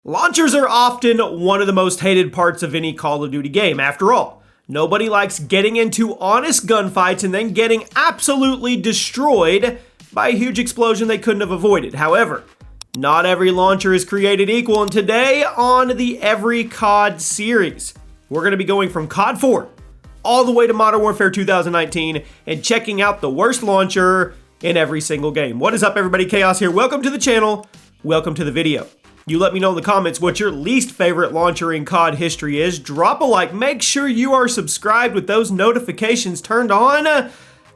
Launchers are often one of the most hated parts of any Call of Duty game. After all, nobody likes getting into honest gunfights and then getting absolutely destroyed by a huge explosion they couldn't have avoided. However, not every launcher is created equal, and today on the Every COD series, we're going to be going from COD 4 all the way to Modern Warfare 2019 and checking out the worst launcher in every single game. What is up, everybody? Chaos here. Welcome to the channel. Welcome to the video. You let me know in the comments what your least favorite launcher in COD history is. Drop a like, make sure you are subscribed with those notifications turned on,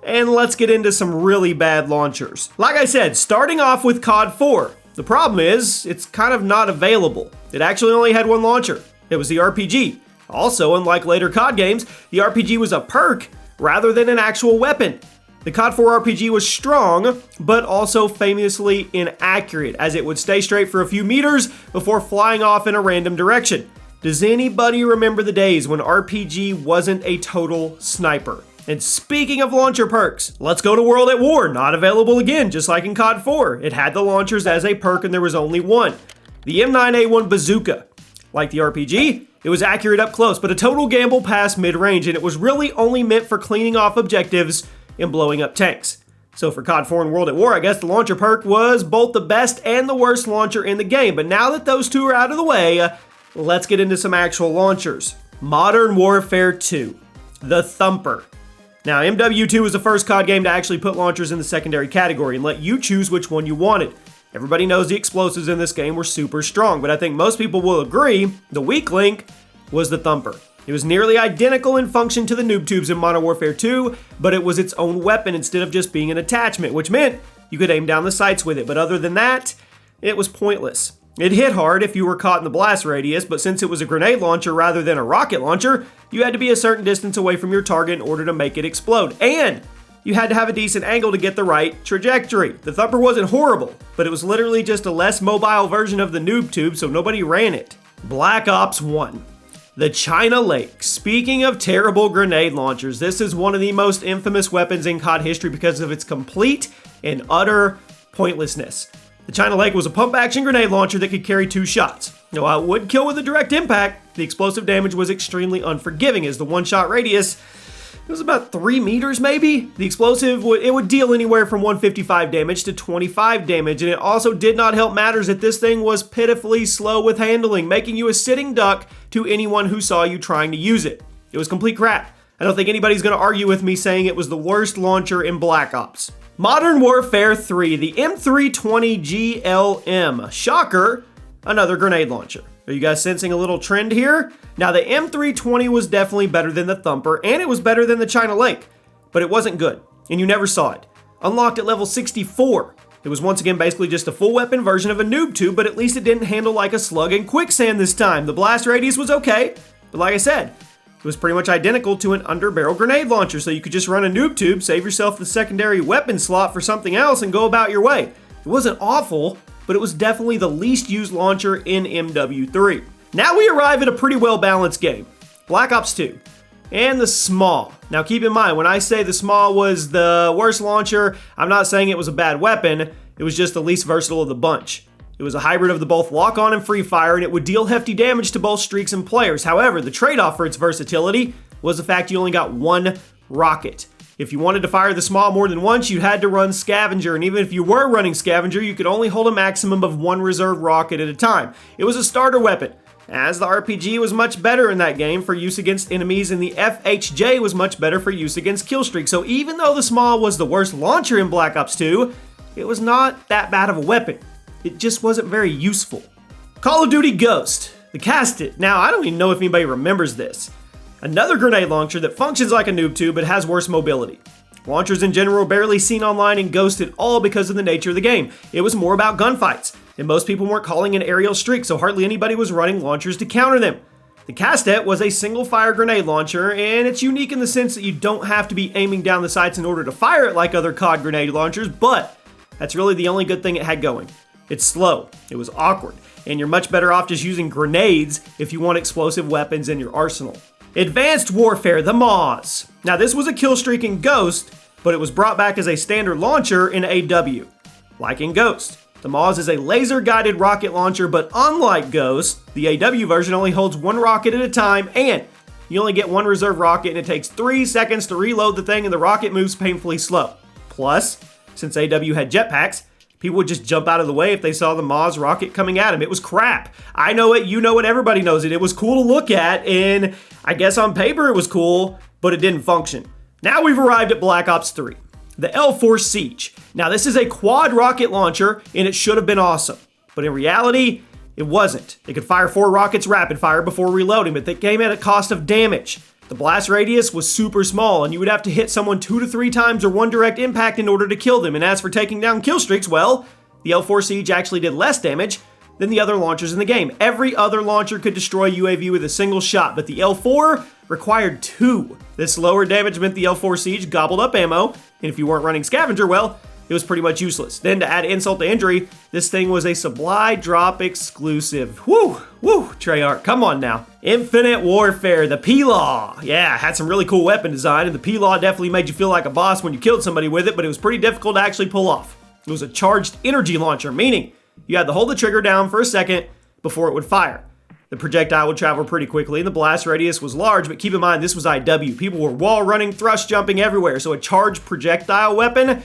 and let's get into some really bad launchers. Like I said, starting off with COD 4. The problem is, it's kind of not available. It actually only had one launcher. It was the RPG. Also, unlike later COD games, the RPG was a perk rather than an actual weapon. The COD 4 RPG was strong, but also famously inaccurate, as it would stay straight for a few meters before flying off in a random direction. Does anybody remember the days when RPG wasn't a total sniper? And speaking of launcher perks, let's go to World at War. Not available again, just like in COD 4. It had the launchers as a perk and there was only one. The M9A1 Bazooka. Like the RPG, it was accurate up close, but a total gamble past mid-range, and it was really only meant for cleaning off objectives and blowing up tanks. So for COD 4 and World at War, I guess the launcher perk was both the best and the worst launcher in the game. But now that those two are out of the way, let's get into some actual launchers. Modern Warfare 2, the Thumper. Now, MW2 was the first COD game to actually put launchers in the secondary category and let you choose which one you wanted. Everybody knows the explosives in this game were super strong, but I think most people will agree the weak link was the Thumper. It was nearly identical in function to the noob tubes in Modern Warfare 2, but it was its own weapon instead of just being an attachment, which meant you could aim down the sights with it. But other than that, it was pointless. It hit hard if you were caught in the blast radius, but since it was a grenade launcher rather than a rocket launcher, you had to be a certain distance away from your target in order to make it explode. And you had to have a decent angle to get the right trajectory. The Thumper wasn't horrible, but it was literally just a less mobile version of the noob tube, so nobody ran it. Black Ops 1. The China Lake. Speaking of terrible grenade launchers, this is one of the most infamous weapons in COD history because of its complete and utter pointlessness. The China Lake was a pump-action grenade launcher that could carry 2 shots. Now, while it would kill with a direct impact, the explosive damage was extremely unforgiving, as the one-shot radius was about 3 meters maybe. The explosive would deal anywhere from 155 damage to 25 damage, and it also did not help matters that this thing was pitifully slow with handling, making you a sitting duck to anyone who saw you trying to use it. It was complete crap. I don't think anybody's going to argue with me saying it was the worst launcher in Black Ops. Modern Warfare 3, the M320GLM. Shocker, another grenade launcher. Are you guys sensing a little trend here? Now, the M320 was definitely better than the Thumper, and it was better than the China Lake, but it wasn't good, and you never saw it. Unlocked at level 64. It was once again basically just a full weapon version of a noob tube, but at least it didn't handle like a slug in quicksand this time. The blast radius was okay, but like I said, it was pretty much identical to an underbarrel grenade launcher, so you could just run a noob tube, save yourself the secondary weapon slot for something else, and go about your way. It wasn't awful, but it was definitely the least used launcher in MW3. Now we arrive at a pretty well-balanced game. Black Ops 2. And the SMAW. Now keep in mind, when I say the SMAW was the worst launcher, I'm not saying it was a bad weapon, it was just the least versatile of the bunch. It was a hybrid of the both lock-on and free fire, and it would deal hefty damage to both streaks and players. However, the trade-off for its versatility was the fact you only got one rocket. If you wanted to fire the SMAW more than once, you had to run Scavenger, and even if you were running Scavenger, you could only hold a maximum of one reserve rocket at a time. It was a starter weapon, as the RPG was much better in that game for use against enemies, and the FHJ was much better for use against killstreaks. So even though the SMAW was the worst launcher in Black Ops 2, it was not that bad of a weapon. It just wasn't very useful. Call of Duty Ghost, the Castet. Now, I don't even know if anybody remembers this. Another grenade launcher that functions like a noob tube but has worse mobility. Launchers in general are barely seen online in Ghost at all because of the nature of the game. It was more about gunfights, and most people weren't calling an aerial streak, so hardly anybody was running launchers to counter them. The Castet was a single-fire grenade launcher, and it's unique in the sense that you don't have to be aiming down the sights in order to fire it like other COD grenade launchers, but that's really the only good thing it had going. It's slow, it was awkward, and you're much better off just using grenades if you want explosive weapons in your arsenal. Advanced Warfare, the MAWS. Now this was a kill streak in Ghost, but it was brought back as a standard launcher in AW. Like in Ghost, The Maz is a laser-guided rocket launcher, but unlike Ghost, the AW version only holds one rocket at a time, and you only get one reserve rocket, and it takes 3 seconds to reload the thing, and the rocket moves painfully slow. Plus, since AW had jetpacks, people would just jump out of the way if they saw the Maz rocket coming at him. It was crap. I know it, you know it, everybody knows it. It was cool to look at, and I guess on paper it was cool, but it didn't function. Now we've arrived at Black Ops 3, the L4 Siege. Now this is a quad rocket launcher, and it should have been awesome. But in reality, it wasn't. It could fire 4 rockets rapid fire before reloading, but they came at a cost of damage. The blast radius was super small, and you would have to hit someone 2 to 3 times or one direct impact in order to kill them. And as for taking down kill streaks, well, the L4 Siege actually did less damage than the other launchers in the game. Every other launcher could destroy UAV with a single shot, but the L4 required 2. This lower damage meant the L4 Siege gobbled up ammo, and if you weren't running Scavenger, well, it was pretty much useless. Then to add insult to injury, this thing was a supply drop exclusive. Woo, Treyarch, come on now. Infinite Warfare, the P-Law. Yeah, had some really cool weapon design, and the P-Law definitely made you feel like a boss when you killed somebody with it, but it was pretty difficult to actually pull off. It was a charged energy launcher, meaning you had to hold the trigger down for a second before it would fire. The projectile would travel pretty quickly, and the blast radius was large, but keep in mind, this was IW. People were wall running, thrust jumping everywhere, so a charged projectile weapon,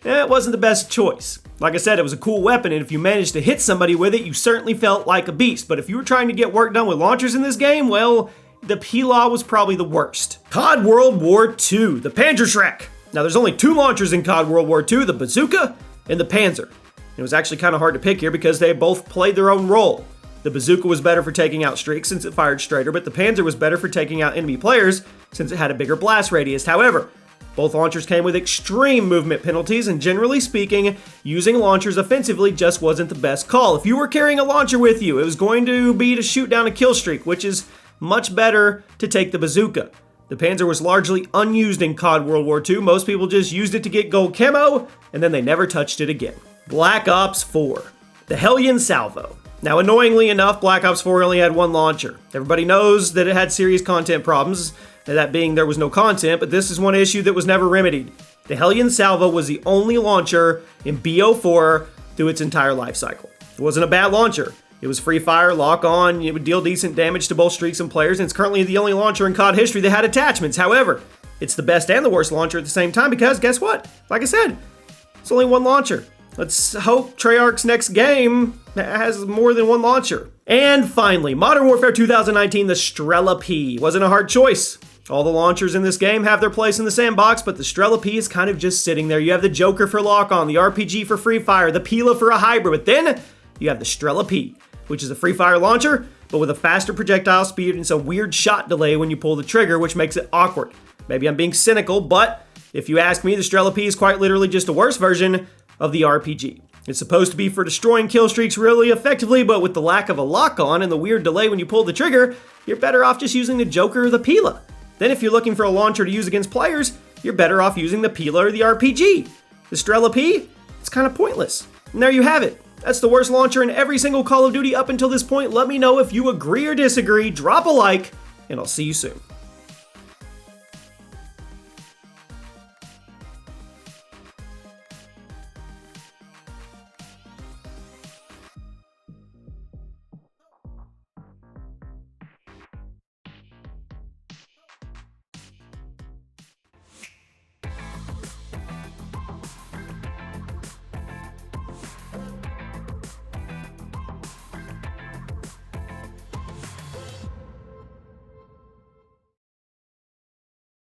it wasn't the best choice. Like I said, it was a cool weapon, and if you managed to hit somebody with it, you certainly felt like a beast. But if you were trying to get work done with launchers in this game, well, the P-Law was probably the worst. COD World War II, the Panzerschreck. Now, there's only 2 launchers in COD World War II, the Bazooka and the Panzer. It was actually kind of hard to pick here because they both played their own role. The Bazooka was better for taking out streaks since it fired straighter, but the Panzer was better for taking out enemy players since it had a bigger blast radius. However, both launchers came with extreme movement penalties, and generally speaking, using launchers offensively just wasn't the best call. If you were carrying a launcher with you, it was going to be to shoot down a kill streak, which is much better to take the Bazooka. The Panzer was largely unused in COD World War II. Most people just used it to get gold camo, and then they never touched it again. Black Ops 4, the Hellion Salvo. Now, annoyingly enough, Black Ops 4 only had 1 launcher. Everybody knows that it had serious content problems, that being there was no content, but this is one issue that was never remedied. The Hellion Salvo was the only launcher in BO4 through its entire life cycle. It wasn't a bad launcher. It was free fire, lock on, it would deal decent damage to both streaks and players, and it's currently the only launcher in COD history that had attachments. However, it's the best and the worst launcher at the same time because, guess what? Like I said, it's only 1 launcher. Let's hope Treyarch's next game has more than 1 launcher. And finally, Modern Warfare 2019, the Strela P. Wasn't a hard choice. All the launchers in this game have their place in the sandbox, but the Strela P is kind of just sitting there. You have the Joker for lock-on, the RPG for free fire, the Pila for a hybrid, but then you have the Strela P, which is a free fire launcher, but with a faster projectile speed and some weird shot delay when you pull the trigger, which makes it awkward. Maybe I'm being cynical, but if you ask me, the Strela P is quite literally just a worse version of the RPG. It's supposed to be for destroying kill streaks really effectively, but with the lack of a lock-on and the weird delay when you pull the trigger, you're better off just using the Joker or the Pila. Then if you're looking for a launcher to use against players, you're better off using the Pila or the RPG. The Strela P, it's kind of pointless. And there you have it. That's the worst launcher in every single Call of Duty up until this point. Let me know if you agree or disagree, drop a like, and I'll see you soon.